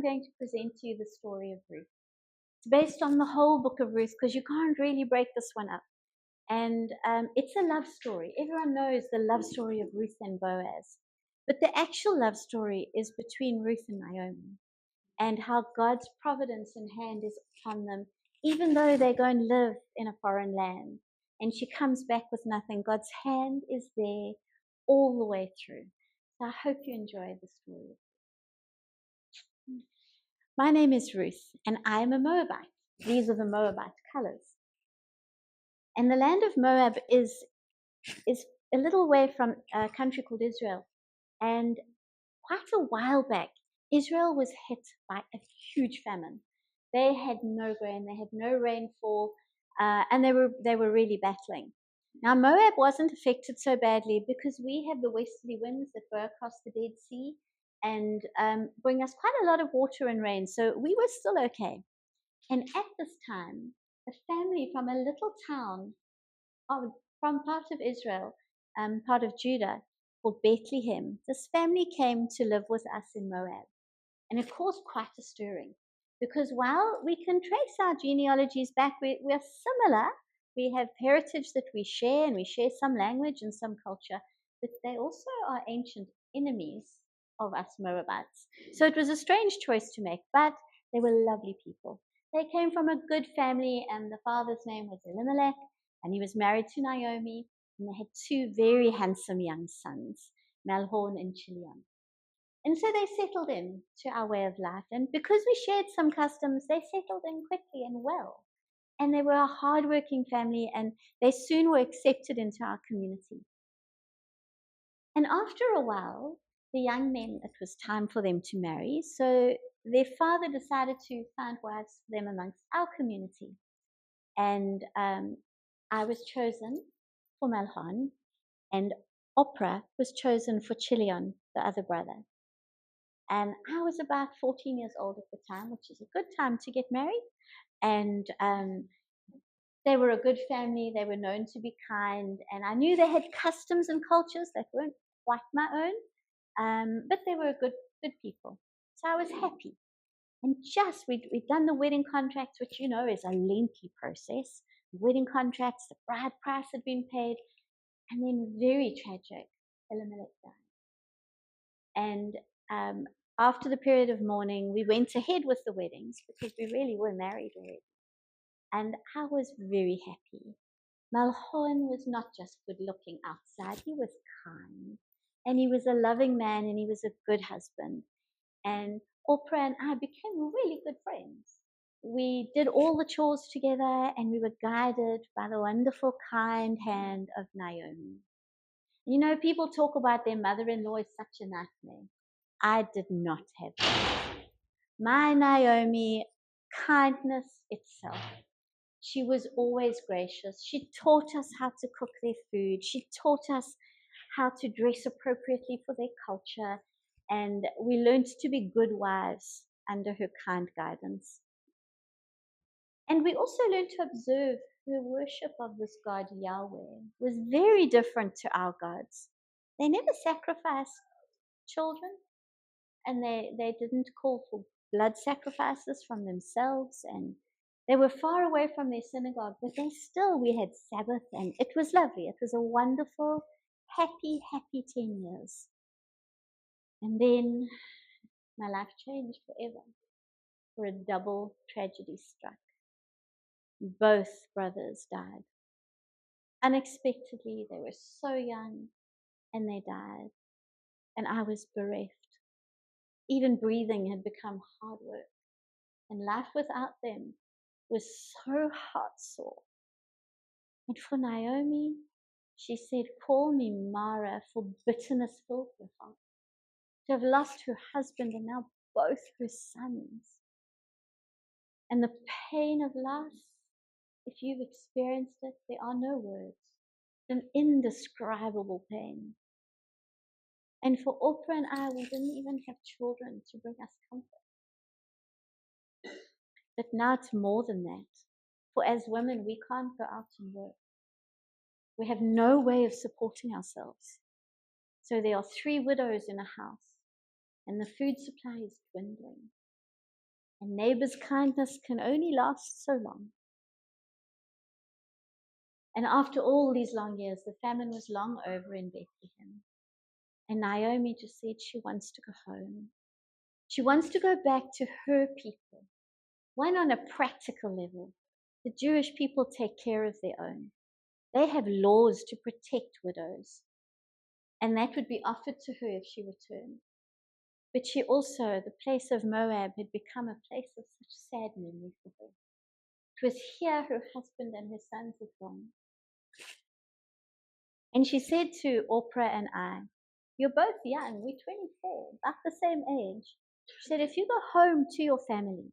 I'm going to present to you the story of Ruth. It's based on the whole book of Ruth because you can't really break this one up. And it's a love story. Everyone knows the love story of Ruth and Boaz. But the actual love story is between Ruth and Naomi, and how God's providence and hand is upon them, even though they go and live in a foreign land. And she comes back with nothing. God's hand is there all the way through. So I hope you enjoy the story. My name is Ruth, and I am a Moabite. These are the Moabite colors. And the land of Moab is a little way from a country called Israel. And quite a while back, Israel was hit by a huge famine. They had no grain, they had no rainfall, and they were really battling. Now Moab wasn't affected so badly because we have the westerly winds that go across the Dead Sea and bring us quite a lot of water and rain, so we were still okay. And at this time, a family from a little town from part of Israel, part of Judah, called Bethlehem, this family came to live with us in Moab. And it caused quite a stirring. Because while we can trace our genealogies back, we're similar. We have heritage that we share, and we share some language and some culture, but they also are ancient enemies of us Moabites. So it was a strange choice to make, but they were lovely people. They came from a good family, and the father's name was Elimelech, and he was married to Naomi, and they had two very handsome young sons, Malhon and Chilion. And so they settled in to our way of life. And because we shared some customs, they settled in quickly and well. And they were a hardworking family, and they soon were accepted into our community. And after a while, the young men, it was time for them to marry. So their father decided to find wives for them amongst our community. And I was chosen for Malhon, and Oprah was chosen for Chilion, the other brother. And I was about 14 years old at the time, which is a good time to get married. And they were a good family. They were known to be kind. And I knew they had customs and cultures that weren't quite my own, but they were good people. So I was happy. And just, we'd done the wedding contracts, which, you know, is a lengthy process. Wedding contracts, the bride price had been paid. And then, very tragic, Elimelech died. And after the period of mourning, we went ahead with the weddings because we really were married already. And I was very happy. Malhon was not just good looking outside, he was kind. And he was a loving man, and he was a good husband. And Oprah and I became really good friends. We did all the chores together, and we were guided by the wonderful, kind hand of Naomi. You know, people talk about their mother-in-law is such a nightmare. I did not have that. My Naomi, kindness itself. She was always gracious. She taught us how to cook their food. She taught us how to dress appropriately for their culture. And we learned to be good wives under her kind guidance. And we also learned to observe her worship of this God Yahweh was very different to our gods. They never sacrificed children, and they didn't call for blood sacrifices from themselves, and they were far away from their synagogue, but we had Sabbath, and it was lovely. It was a wonderful, happy 10 years. And then my life changed forever, for a double tragedy struck. Both brothers died. Unexpectedly, they were so young, and they died. And I was bereft. Even breathing had become hard work. And life without them was so heartsore. And for Naomi, she said, "Call me Mara, for bitterness filled her heart. To have lost her husband and now both her sons. And the pain of loss, if you've experienced it, there are no words. An indescribable pain. And for Oprah and I, we didn't even have children to bring us comfort. But now it's more than that. For as women, we can't go out and work. We have no way of supporting ourselves. So there are 3 widows in a house, and the food supply is dwindling. And neighbor's kindness can only last so long. And after all these long years, the famine was long over in Bethlehem. And Naomi just said she wants to go home. She wants to go back to her people. One, on a practical level, the Jewish people take care of their own. They have laws to protect widows, and that would be offered to her if she returned. But she also, the place of Moab had become a place of such sad memory for her. It was here her husband and her sons had gone. And she said to Oprah and I, "You're both young, we're 24, about the same age." She said, "If you go home to your family,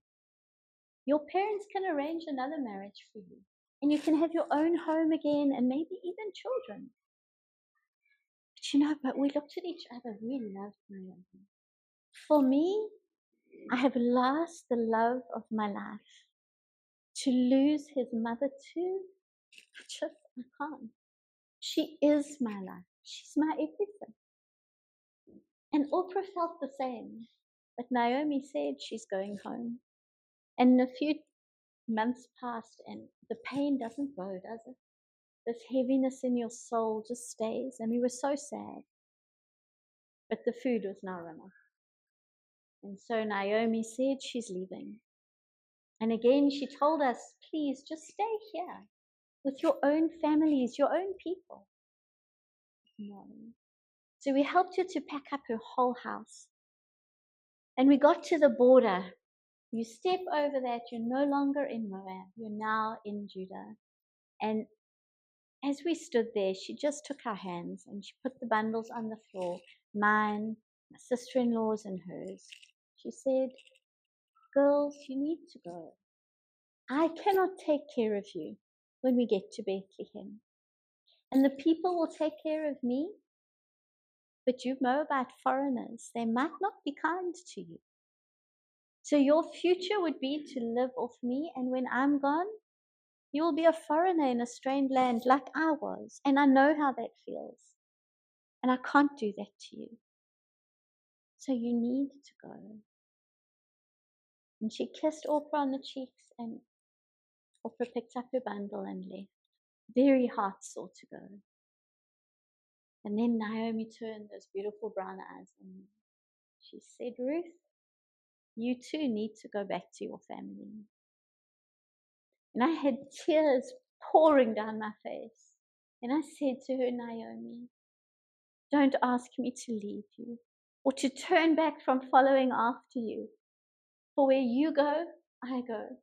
your parents can arrange another marriage for you. And you can have your own home again and maybe even children." But we looked at each other, we loved Naomi. For me, I have lost the love of my life. To lose his mother too, I can't. She is my life. She's my everything. And Oprah felt the same. But Naomi said she's going home. And a few months passed and the pain doesn't go, does it? This heaviness in your soul just stays. And we were so sad. But the food was now run out. And so Naomi said she's leaving. And again she told us, "Please just stay here with your own families, your own people." No. So we helped her to pack up her whole house. And we got to the border. You step over that, you're no longer in Moab, you're now in Judah. And as we stood there, she just took our hands and she put the bundles on the floor, mine, my sister-in-law's and hers. She said, "Girls, you need to go. I cannot take care of you when we get to Bethlehem. And the people will take care of me, but you Moabite foreigners, they might not be kind to you. So your future would be to live off me, and when I'm gone, you will be a foreigner in a strange land like I was, and I know how that feels. And I can't do that to you. So you need to go." And she kissed Oprah on the cheeks, and Oprah picked up her bundle and left, very heart-sore to go. And then Naomi turned those beautiful brown eyes on me. She said, "Ruth, you too need to go back to your family." And I had tears pouring down my face. And I said to her, "Naomi, don't ask me to leave you or to turn back from following after you. For where you go, I go.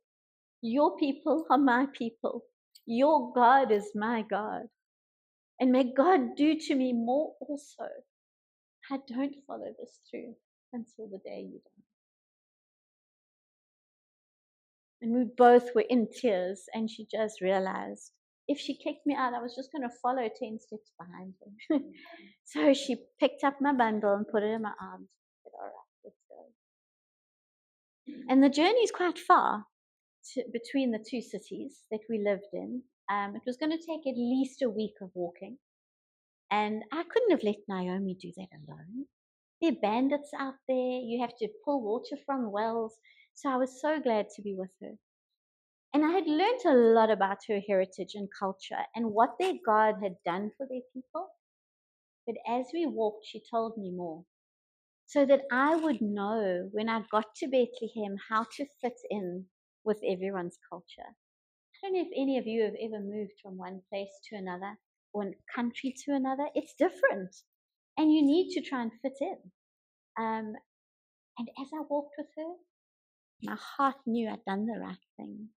Your people are my people. Your God is my God. And may God do to me more also. I don't follow this through until the day you die." And we both were in tears, and she just realized if she kicked me out, I was just going to follow 10 steps behind her. So she picked up my bundle and put it in my arms. I said, "All right, let's go." And the journey is quite far between the two cities that we lived in. It was going to take at least a week of walking. And I couldn't have let Naomi do that alone. There are bandits out there. You have to pull water from wells. So I was so glad to be with her. And I had learned a lot about her heritage and culture and what their God had done for their people. But as we walked, she told me more, so that I would know when I got to Bethlehem how to fit in with everyone's culture. I don't know if any of you have ever moved from one place to another, one country to another. It's different, and you need to try and fit in. And as I walked with her, my heart knew I'd done the right thing.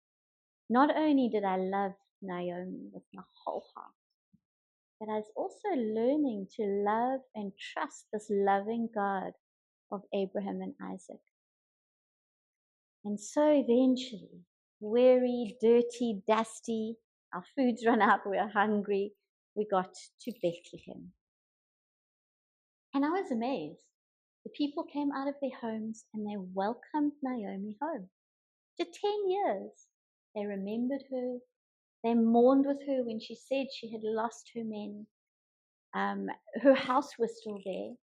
Not only did I love Naomi with my whole heart, but I was also learning to love and trust this loving God of Abraham and Isaac. And so eventually, weary, dirty, dusty, our food's run out, we're hungry, we got to Bethlehem. And I was amazed. The people came out of their homes and they welcomed Naomi home. After 10 years, they remembered her. They mourned with her when she said she had lost her men. Her house was still there.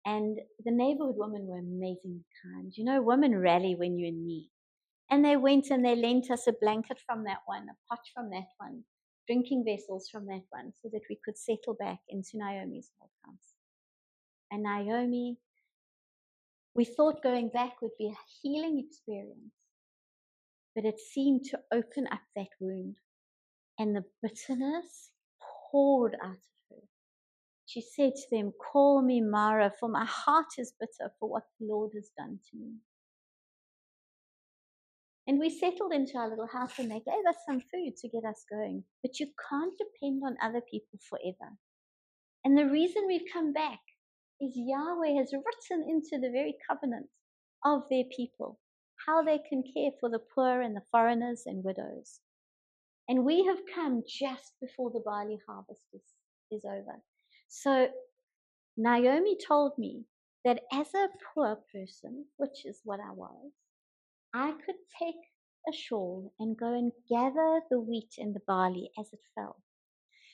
And the neighborhood women were amazingly kind. You know, women rally when you're in need. And they went and they lent us a blanket from that one, a pot from that one, drinking vessels from that one, so that we could settle back into Naomi's old house. And Naomi, we thought going back would be a healing experience, but it seemed to open up that wound, and the bitterness poured out of her. She said to them, "Call me Mara, for my heart is bitter for what the Lord has done to me." And we settled into our little house, and they gave us some food to get us going. But you can't depend on other people forever. And the reason we've come back is Yahweh has written into the very covenant of their people how they can care for the poor and the foreigners and widows. And we have come just before the barley harvest is over. So Naomi told me that as a poor person, which is what I was, I could take a shawl and go and gather the wheat and the barley as it fell.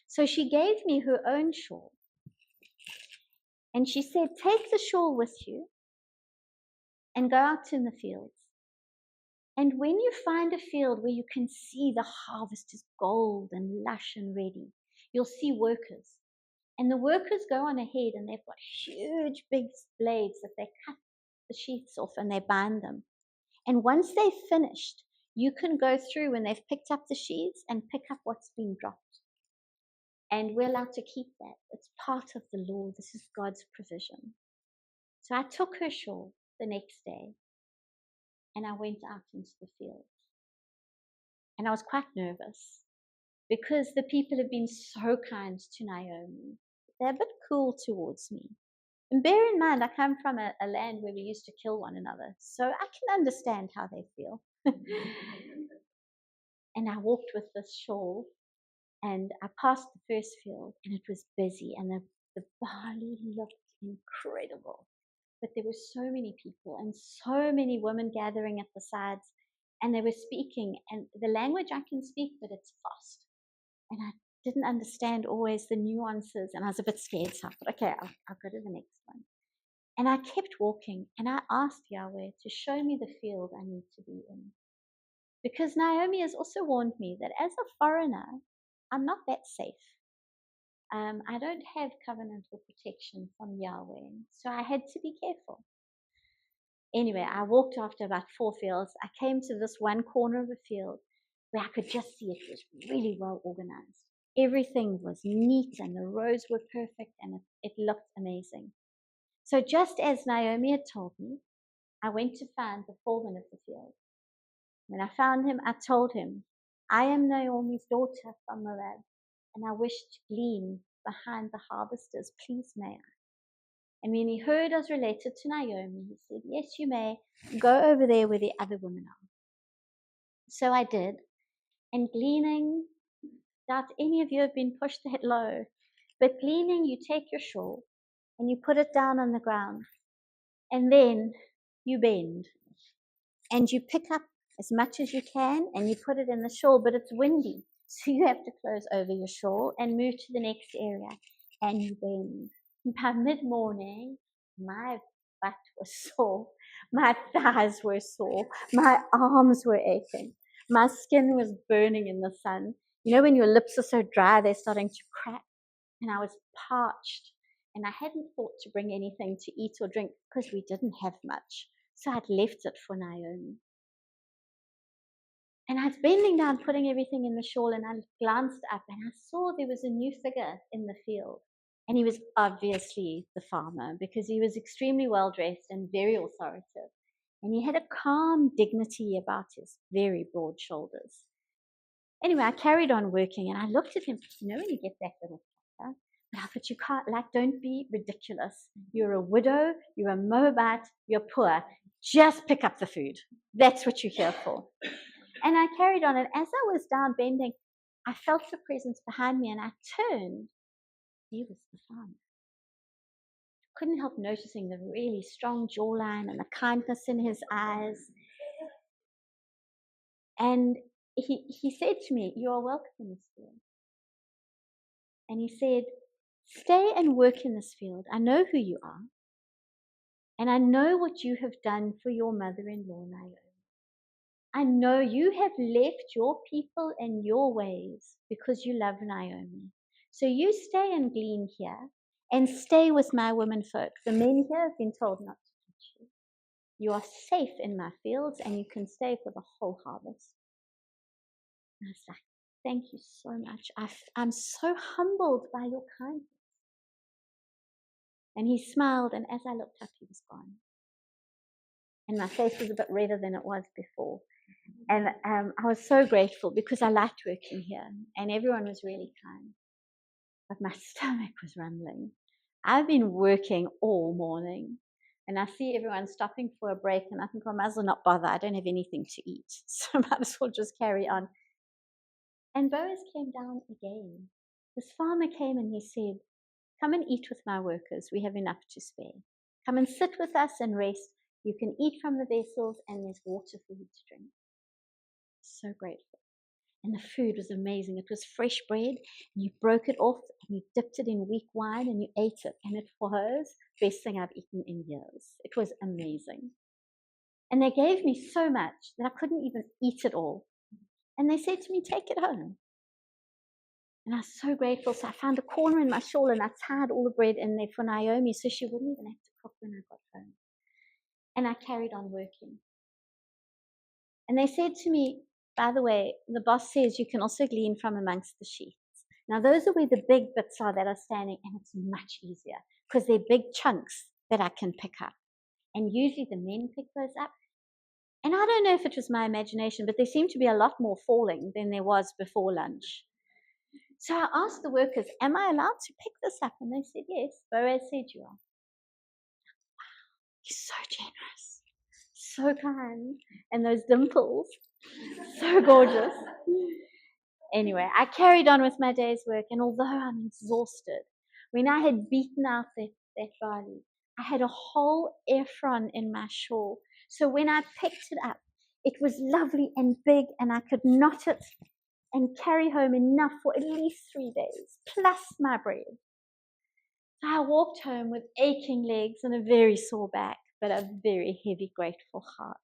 So she gave me her own shawl. And she said, "Take the shawl with you and go out in the fields. And when you find a field where you can see the harvest is gold and lush and ready, you'll see workers. And the workers go on ahead and they've got huge big blades that they cut the sheaths off and they bind them. And once they've finished, you can go through when they've picked up the sheaths and pick up what's been dropped. And we're allowed to keep that. It's part of the law. This is God's provision." So I took her shawl the next day and I went out into the field. And I was quite nervous because the people have been so kind to Naomi. They're a bit cool towards me. And bear in mind, I come from a land where we used to kill one another, so I can understand how they feel. And I walked with this shawl, and I passed the first field, and it was busy, and the barley looked incredible. But there were so many people and so many women gathering at the sides, and they were speaking, and the language I can speak, but it's fast. And I didn't understand always the nuances, and I was a bit scared, so I thought, okay, I'll go to the next one. And I kept walking, and I asked Yahweh to show me the field I need to be in. Because Naomi has also warned me that as a foreigner, I'm not that safe. I don't have covenant or protection from Yahweh, so I had to be careful. Anyway, I walked after about 4 fields. I came to this one corner of a field where I could just see it was really well organized. Everything was neat and the rows were perfect and it looked amazing. So just as Naomi had told me, I went to find the foreman of the field. When I found him, I told him, "I am Naomi's daughter from Moab, and I wish to glean behind the harvesters. Please may I?" And when he heard I was related to Naomi, he said, "Yes, you may. Go over there where the other women are." So I did. And gleaning, doubt any of you have been pushed that low, but gleaning, you take your shawl and you put it down on the ground, and then you bend and you pick up as much as you can and you put it in the shawl, but it's windy, so you have to close over your shawl and move to the next area, and you bend. By mid-morning, my butt was sore, my thighs were sore, my arms were aching, my skin was burning in the sun. You know when your lips are so dry, they're starting to crack, and I was parched, and I hadn't thought to bring anything to eat or drink because we didn't have much, so I'd left it for Naomi. And I was bending down, putting everything in the shawl, and I glanced up and I saw there was a new figure in the field. And he was obviously the farmer because he was extremely well dressed and very authoritative. And he had a calm dignity about his very broad shoulders. Anyway, I carried on working and I looked at him. You know when you get that little fucker? But I thought, you can't, don't be ridiculous. You're a widow, you're a Moabite, you're poor. Just pick up the food. That's what you're here for. And I carried on, and as I was down bending, I felt a presence behind me, and I turned. He was the farmer. Couldn't help noticing the really strong jawline and the kindness in his eyes. And he said to me, "You are welcome in this field." And he said, "Stay and work in this field. I know who you are. And I know what you have done for your mother-in-law, Naomi. I know you have left your people and your ways because you love Naomi. So you stay and glean here and stay with my womenfolk. The men here have been told not to touch you. You are safe in my fields and you can stay for the whole harvest. And I was like, thank you so much. I'm so humbled by your kindness. And he smiled, and as I looked up, he was gone. And my face was a bit redder than it was before. And I was so grateful because I liked working here, and everyone was really kind. But my stomach was rumbling. I've been working all morning, and I see everyone stopping for a break, and I think, well, I might as well not bother. I don't have anything to eat, so I might as well just carry on. And Boaz came down again. This farmer came and he said, come and eat with my workers. We have enough to spare. Come and sit with us and rest. You can eat from the vessels, and there's water for you to drink. So grateful. And the food was amazing. It was fresh bread, and you broke it off, and you dipped it in weak wine, and you ate it. And it was the best thing I've eaten in years. It was amazing. And they gave me so much that I couldn't even eat it all. And they said to me, take it home. And I was so grateful. So I found a corner in my shawl, and I tied all the bread in there for Naomi so she wouldn't even have to cook when I got home. And I carried on working. And they said to me, by the way, the boss says you can also glean from amongst the sheaths. Now, those are where the big bits are that are standing, and it's much easier because they're big chunks that I can pick up. And usually the men pick those up. And I don't know if it was my imagination, but there seemed to be a lot more falling than there was before lunch. So I asked the workers, am I allowed to pick this up? And they said, yes. Boaz said you are. He's so generous, so kind, and those dimples, so gorgeous. Anyway, I carried on with my day's work, and although I'm exhausted, when I had beaten out that barley, I had a whole ephron in my shawl. So when I picked it up, it was lovely and big, and I could knot it and carry home enough for at least 3 days, plus my bread. So I walked home with aching legs and a very sore back, but a very heavy, grateful heart.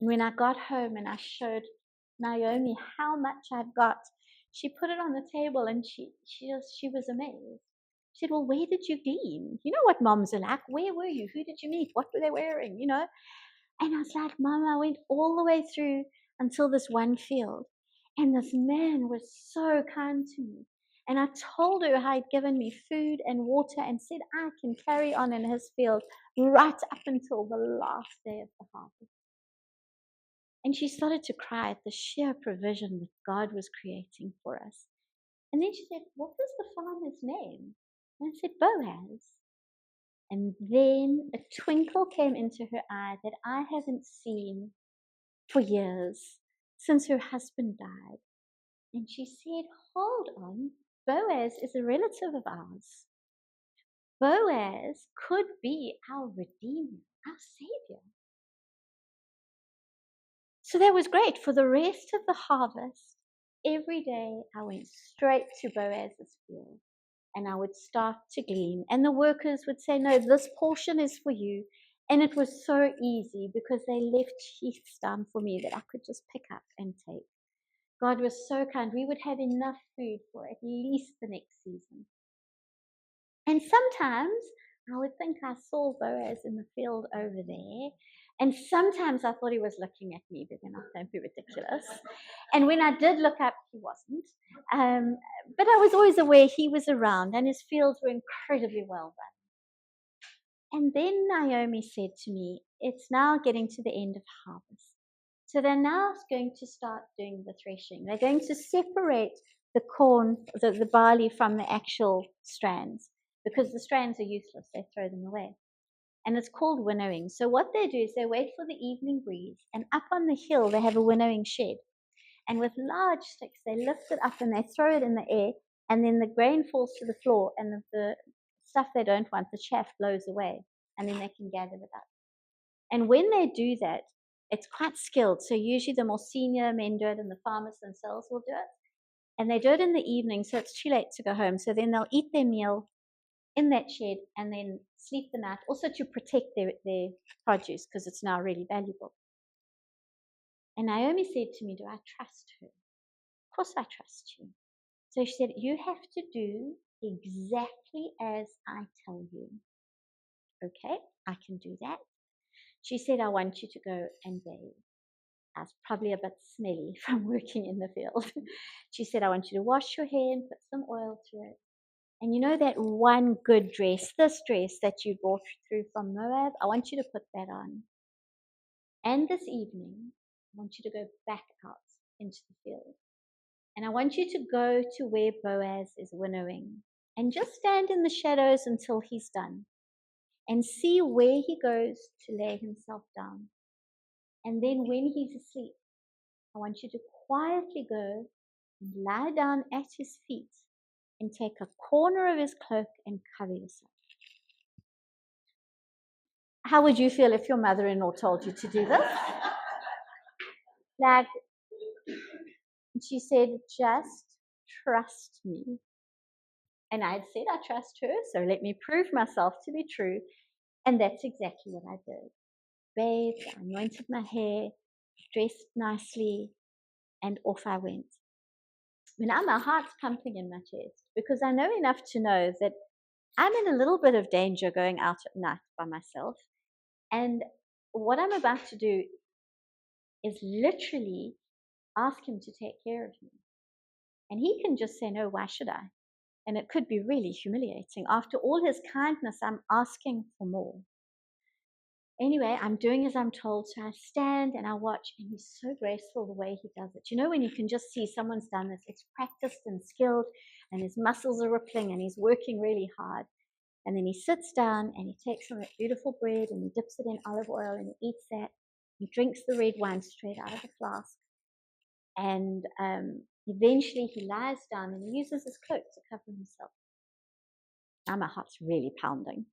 And when I got home and I showed Naomi how much I'd got, she put it on the table, and she was amazed. She said, well, where did you glean? You know what moms are like. Where were you? Who did you meet? What were they wearing? You know? And I was like, Mama, I went all the way through until this one field. And this man was so kind to me. And I told her how he'd given me food and water and said I can carry on in his field right up until the last day of the harvest. And she started to cry at the sheer provision that God was creating for us. And then she said, what was the farmer's name? And I said, Boaz. And then a twinkle came into her eye that I haven't seen for years, since her husband died. And she said, hold on, Boaz is a relative of ours. Boaz could be our Redeemer, our Savior. So that was great. For the rest of the harvest, every day I went straight to Boaz's field, and I would start to glean. And the workers would say, no, this portion is for you. And it was so easy because they left sheaths down for me that I could just pick up and take. God was so kind. We would have enough food for at least the next season. And sometimes I would think I saw Boaz in the field over there. And sometimes I thought he was looking at me, but then I don't be ridiculous. And when I did look up, he wasn't. But I was always aware he was around, and his fields were incredibly well done. And then Naomi said to me, it's now getting to the end of harvest. So they're now going to start doing the threshing. They're going to separate the corn, the barley from the actual strands, because the strands are useless. They throw them away. And it's called winnowing. So what they do is they wait for the evening breeze, and up on the hill they have a winnowing shed. And with large sticks they lift it up and they throw it in the air, and then the grain falls to the floor, and the stuff they don't want, the chaff, blows away, and then they can gather it up. And when they do that, it's quite skilled. So usually the more senior men do it, and the farmers themselves will do it. And they do it in the evening, so it's too late to go home. So then they'll eat their meal in that shed and then sleep the night, also to protect their produce because it's now really valuable. And Naomi said to me, do I trust her? Of course I trust you. So she said, you have to do exactly as I tell you. Okay, I can do that. She said, I want you to go and bathe. I was probably a bit smelly from working in the field. She said, I want you to wash your hair and put some oil to it. And you know that one good dress, this dress that you brought through from Moab, I want you to put that on. And this evening, I want you to go back out into the field. And I want you to go to where Boaz is winnowing and just stand in the shadows until he's done and see where he goes to lay himself down. And then when he's asleep, I want you to quietly go and lie down at his feet and take a corner of his cloak and cover yourself. How would you feel if your mother-in-law told you to do this? Like, she said, just trust me. And I had said I trust her, so let me prove myself to be true. And that's exactly what I did. Bathed, I anointed my hair, dressed nicely, and off I went. Now my heart's pumping in my chest because I know enough to know that I'm in a little bit of danger going out at night by myself. And what I'm about to do is literally ask him to take care of me. And he can just say, no, why should I? And it could be really humiliating. After all his kindness, I'm asking for more. Anyway, I'm doing as I'm told, so I stand and I watch, and he's so graceful the way he does it. You know, when you can just see someone's done this, it's practiced and skilled, and his muscles are rippling, and he's working really hard. And then he sits down, and he takes some of that beautiful bread, and he dips it in olive oil, and he eats that. He drinks the red wine straight out of the flask. And eventually he lies down, and he uses his cloak to cover himself. Now my heart's really pounding,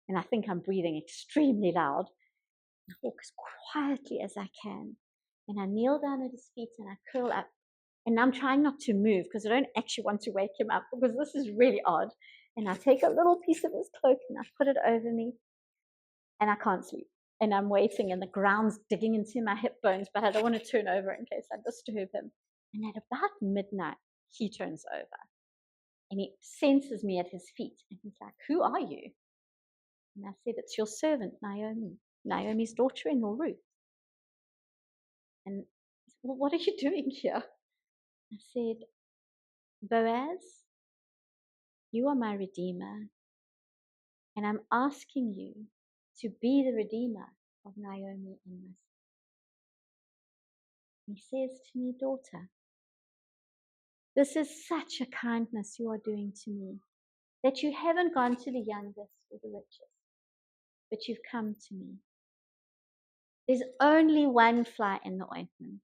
and I think I'm breathing extremely loud. I walk as quietly as I can, and I kneel down at his feet and I curl up. And I'm trying not to move because I don't actually want to wake him up because this is really odd. And I take a little piece of his cloak and I put it over me, and I can't sleep. And I'm waiting, and the ground's digging into my hip bones, but I don't want to turn over in case I disturb him. And at about midnight, he turns over. And he senses me at his feet. And he's like, who are you? And I said, it's your servant, Naomi, Naomi's daughter-in-law, Ruth. And he said, well, what are you doing here? I said, Boaz, you are my redeemer. And I'm asking you to be the redeemer of Naomi and myself. He says to me, daughter, this is such a kindness you are doing to me, that you haven't gone to the youngest or the richest, but you've come to me. There's only one fly in the ointment.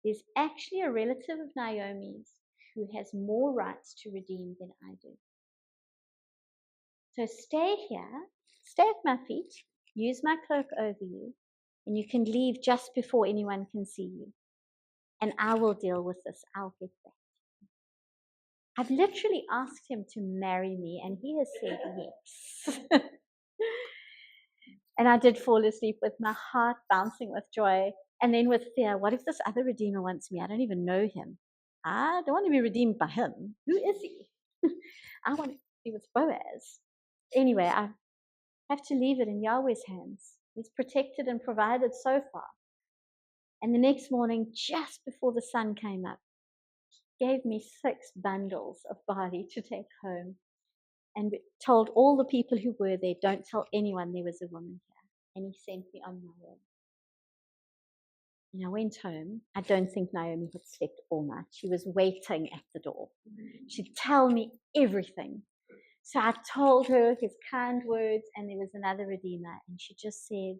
There's actually a relative of Naomi's who has more rights to redeem than I do. So stay here, stay at my feet, use my cloak over you, and you can leave just before anyone can see you. And I will deal with this. I'll get back. I've literally asked him to marry me, and he has said yes. And I did fall asleep with my heart bouncing with joy, and then with fear. What if this other redeemer wants me? I don't even know him. I don't want to be redeemed by him. Who is he? I want to be with Boaz. Anyway, I have to leave it in Yahweh's hands. He's protected and provided so far. And the next morning, just before the sun came up, he gave me 6 bundles of barley to take home, and told all the people who were there, don't tell anyone there was a woman here. And he sent me on my way. And I went home. I don't think Naomi had slept all night. She was waiting at the door. She'd tell me everything. So I told her his kind words, and there was another redeemer. And she just said,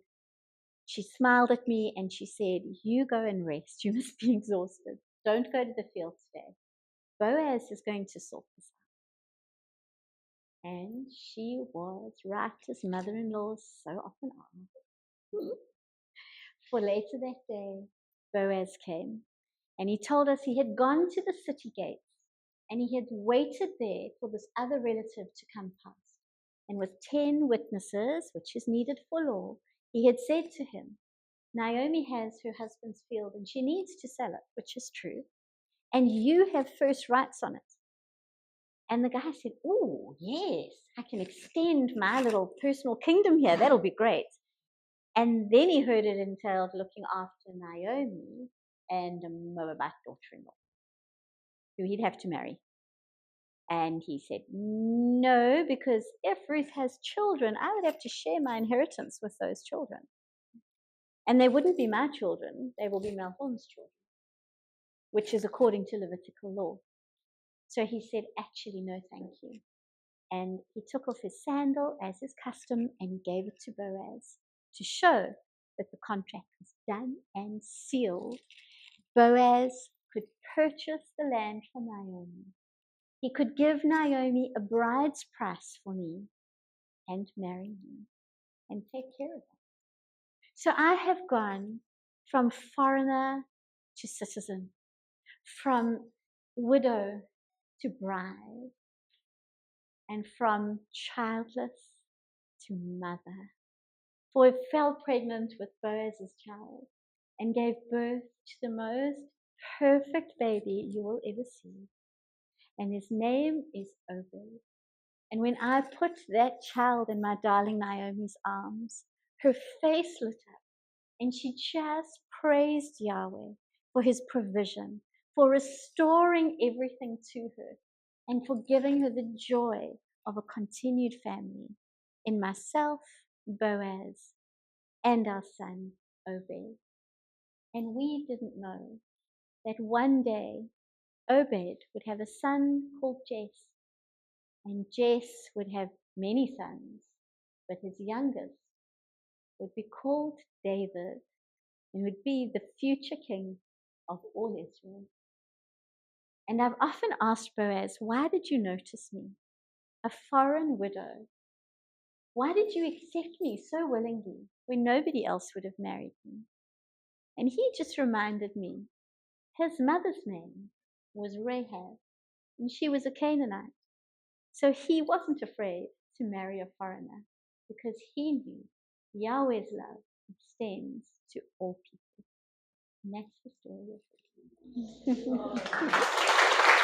she smiled at me and she said, you go and rest. You must be exhausted. Don't go to the field today. Boaz is going to sort this out. And she was right, as mother-in-laws so often are. For later that day, Boaz came, and he told us he had gone to the city gates, and he had waited there for this other relative to come past. and with 10 witnesses, which is needed for law, he had said to him, Naomi has her husband's field and she needs to sell it, which is true, and you have first rights on it. And the guy said, oh, yes, I can extend my little personal kingdom here. That'll be great. And then he heard it entailed looking after Naomi and a Moabite daughter-in-law who he'd have to marry. And he said, no, because if Ruth has children, I would have to share my inheritance with those children. And they wouldn't be my children, they will be Malholm's children, which is according to Levitical law. So he said, actually, no, thank you. And he took off his sandal as his custom and he gave it to Boaz to show that the contract was done and sealed. Boaz could purchase the land from Naomi. He could give Naomi a bride's price for me and marry me and take care of her. So I have gone from foreigner to citizen, from widow to bride, and from childless to mother. For I fell pregnant with Boaz's child and gave birth to the most perfect baby you will ever see. And his name is Obed. And when I put that child in my darling Naomi's arms, her face lit up and she just praised Yahweh for his provision, for restoring everything to her, and for giving her the joy of a continued family in myself, Boaz, and our son, Obed. And we didn't know that one day Obed would have a son called Jesse, and Jesse would have many sons, but his youngest would be called David and would be the future king of all Israel. And I've often asked Boaz, why did you notice me, a foreign widow? Why did you accept me so willingly when nobody else would have married me? And he just reminded me, his mother's name was Rahab, and she was a Canaanite. So he wasn't afraid to marry a foreigner because he knew Yahweh's love extends to all people. And that's the story of it.